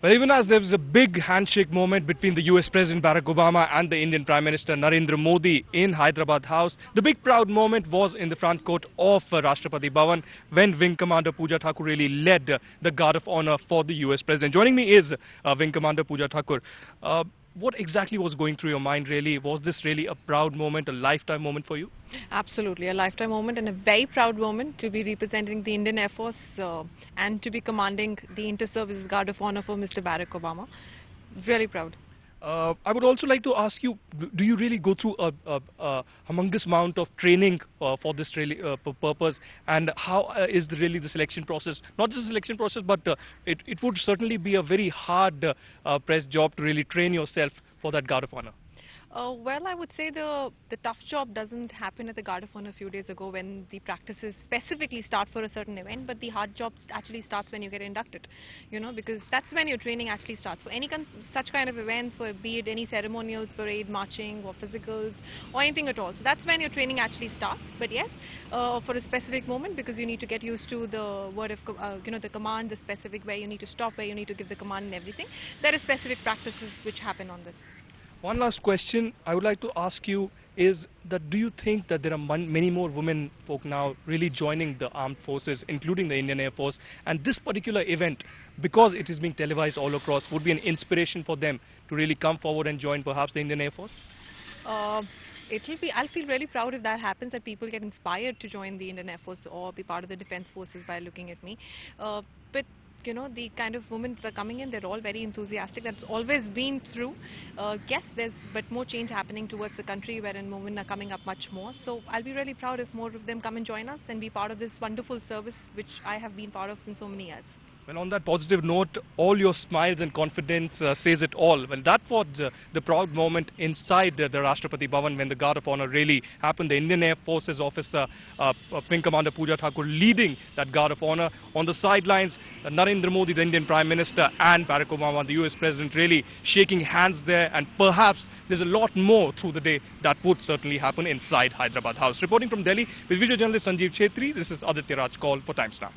Well, even as there was a big handshake moment between the US President Barack Obama and the Indian Prime Minister Narendra Modi in Hyderabad House, the big proud moment was in the front court of Rashtrapati Bhavan when Wing Commander Pooja Thakur really led the Guard of Honor for the US President. Joining me is Wing Commander Pooja Thakur. What exactly was going through your mind really? Was this really a proud moment, a lifetime moment for you? Absolutely, a lifetime moment and a very proud moment to be representing the Indian Air Force and to be commanding the Inter-Services Guard of Honor for Mr. Barack Obama. Really proud. I would also like to ask you, do you really go through a humongous amount of training for this really, purpose, and how is really the selection process? Not just the selection process, but it would certainly be a very hard press job to really train yourself for that Guard of Honor. Well, I would say the tough job doesn't happen at the Guard of Honor a few days ago when the practices specifically start for a certain event, but the hard job actually starts when you get inducted, because that's when your training actually starts. For any such kind of events, for be it any ceremonials, parade, marching or physicals or anything at all. So that's when your training actually starts. But yes, for a specific moment, because you need to get used to the word of, the command, the specific where you need to stop, where you need to give the command and everything. There are specific practices which happen on this. One last question I would like to ask you is that do you think that there are many more women folk now really joining the armed forces, including the Indian Air Force, and this particular event, because it is being televised all across, would be an inspiration for them to really come forward and join perhaps the Indian Air Force? I'll feel really proud if that happens, that people get inspired to join the Indian Air Force or be part of the Defence Forces by looking at me. But the kind of women that are coming in, they're all very enthusiastic. That's always been true. Yes, there's but more change happening towards the country wherein women are coming up much more. So I'll be really proud if more of them come and join us and be part of this wonderful service which I have been part of since so many years. Well, on that positive note, all your smiles and confidence says it all. Well, that was the proud moment inside the Rashtrapati Bhavan when the Guard of Honor really happened. The Indian Air Forces officer, Wing Commander Pooja Thakur, leading that Guard of Honor. On the sidelines, Narendra Modi, the Indian Prime Minister, and Barack Obama, the US President, really shaking hands there. And perhaps there's a lot more through the day that would certainly happen inside Hyderabad House. Reporting from Delhi with video journalist Sanjeev Chetri, this is Aditya Raj Call for Times Now.